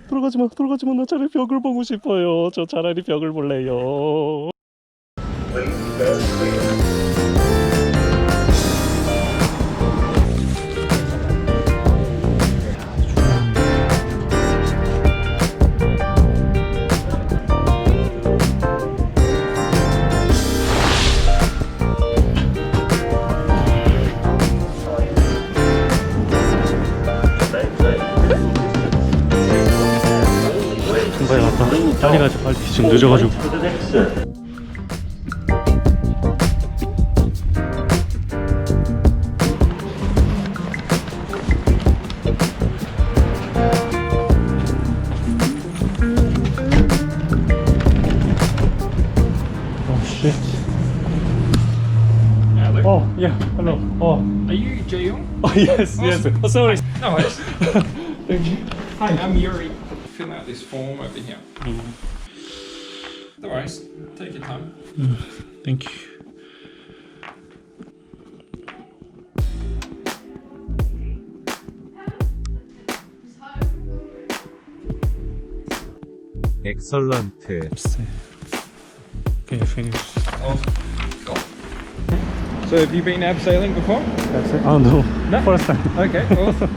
돌아가지 마. 나 차라리 벽을 보고 싶어요. 저 차라리 벽을 볼래요. 빨리 갔다. 빨리 가자. 빨리. 지금 늦어가지고. Oh, yeah, hello. Oh, Are you Jeyong? oh yes, yes. Oh, sorry. No worries. Thank you. Hi, I'm Yuri. Fill out this form over here. No worries. Take your time. Thank you. Excellent. Okay, finish. So have you been abseiling before? That's it. Oh no, No? first time. Okay, awesome.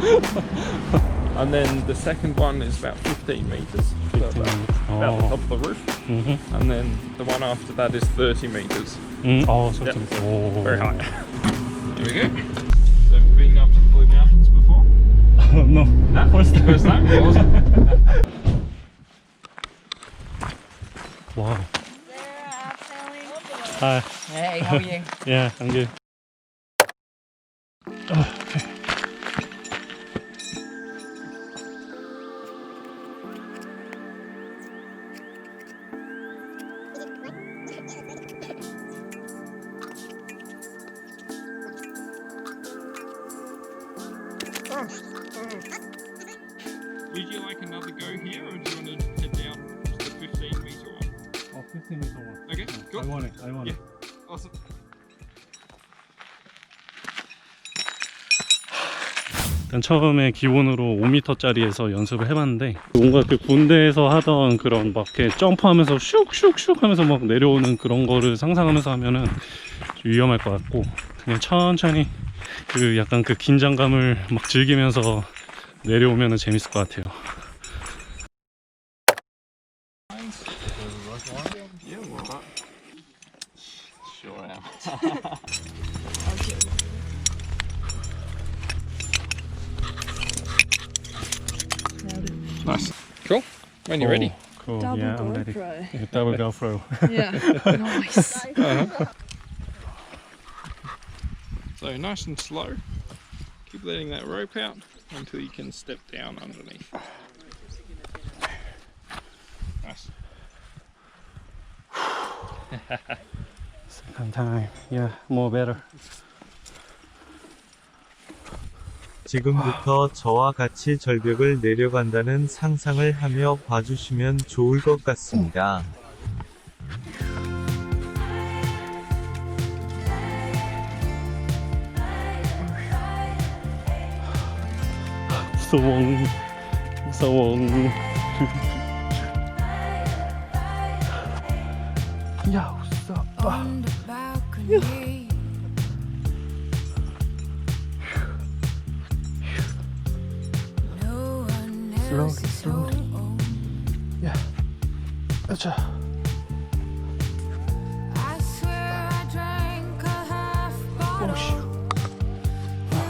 And then the second one is about 15 meters. So about the top of the roof. And then the one after that is 30 meters. Oh, Yep. something. Very high. Here we go. So have you been up to the Blue Mountains before? No, No? first time. First time? Awesome. Wow. Abseiling. Hi. Hey, how are you? Yeah, I'm good. Okay. Would you like another go here, or do you want to head down to the 15 meter one? Oh, 15 meter one. Okay, cool. I want it. Yeah. Awesome. 일단 처음에 기본으로 5m짜리에서 연습을 해봤는데 뭔가 그 군대에서 하던 그런 막 이렇게 점프하면서 슉슉슉 하면서 막 내려오는 그런 거를 상상하면서 하면은 좀 위험할 것 같고 그냥 천천히 그 약간 그 긴장감을 막 즐기면서 내려오면은 재밌을 것 같아요. Nice. Cool. When you're ready. Cool. Double Yeah, I'm ready. GoPro. Yeah, double GoPro. Yeah, nice. So nice and slow. Keep letting that rope out until you can step down underneath. Nice. Second time. Yeah, more better. 지금부터 저와 같이 절벽을 내려간다는 상상을 하며 봐주시면 좋을 것 같습니다. 무서워. 무서워. 야, 웃어. On the balcony. No one else is slowly. home. 야. 아차. I swear I drank a half bottle.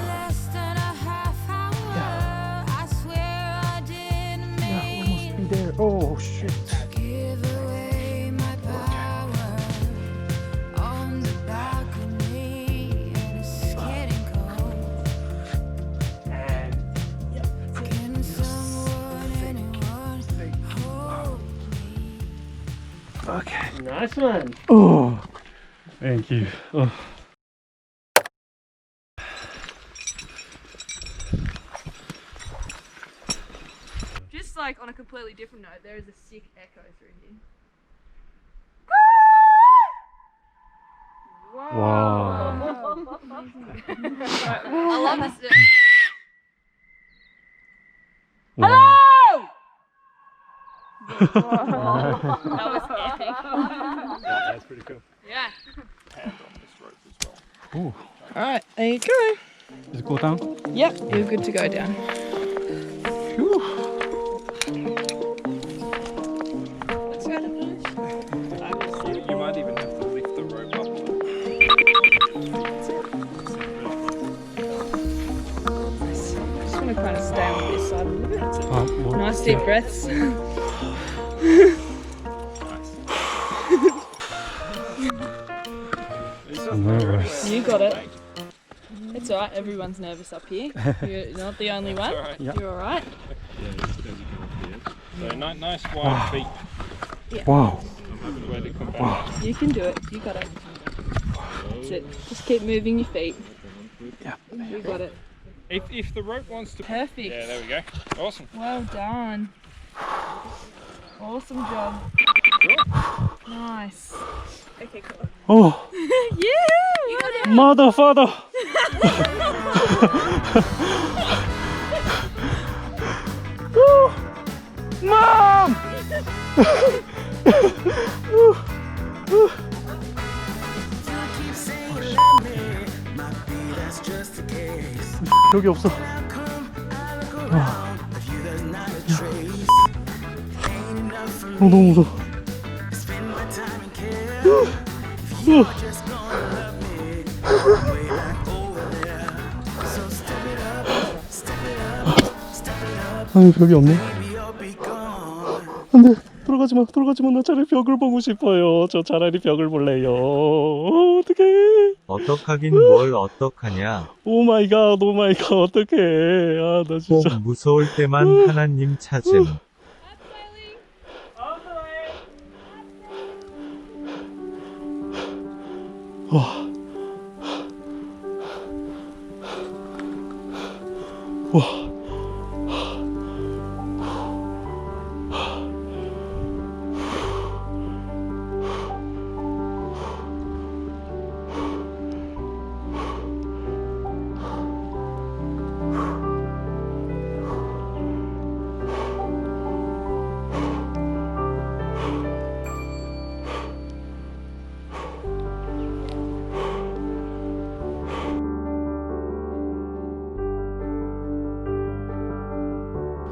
Less than a half hour. I swear I didn't mean be there. Oh, shit. to give away my power. On the balcony, and it's getting cold. Can someone, anyone hold me? Okay. Nice one. Oh, thank you. Oh. Just like on a completely different note, there is a sick echo through here. Wow. I love this. Hello! That was epic. That's pretty cool. Yeah. Hand on this rope as well. Ooh. Alright, there you go. Does it go down? Yep, you're good to go down. Let's go to finish. You might even have to lift the rope up. Just want to kind of stay on this side a little bit. Well, Nice deep breaths. nervous. You got it. It's alright, everyone's nervous up here. You're not the only one. alright. Yeah. You're alright. So nice wide feet. Wow. Way to come back. You can do it. You got it. That's it. Just keep moving your feet. Yeah. You got it. If the rope wants to. Perfect. Yeah, there we go. Awesome. Well done. Awesome job. Nice. Okay, cool. Oh, Yeah! You got it. mother, father. Woo! Mom! 여기 없어. 너무 무서워. 아니 벽이 없네. 안돼, 들어가지 마, 들어가지 마. 나 차라리 벽을 보고 싶어요. 저 차라리 벽을 볼래요. 어떡해. 어떡하긴 뭘 어떡하냐. 오 마이 갓, 오 마이 갓, 어떡해. 아, 나 꼭 진짜. 무서울 때만 하나님 찾음. 와. 와.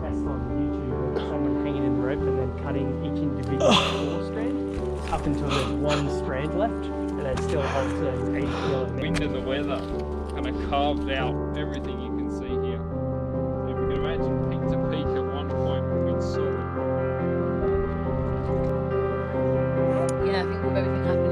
Test on YouTube of someone hanging in the rope and then cutting each individual strand up until there's one strand left, and it still holds an 8 kilo. Wind and the weather kind of carved out everything you can see here. So if you can imagine peak to peak at one point it's solid. Yeah, I think with everything happening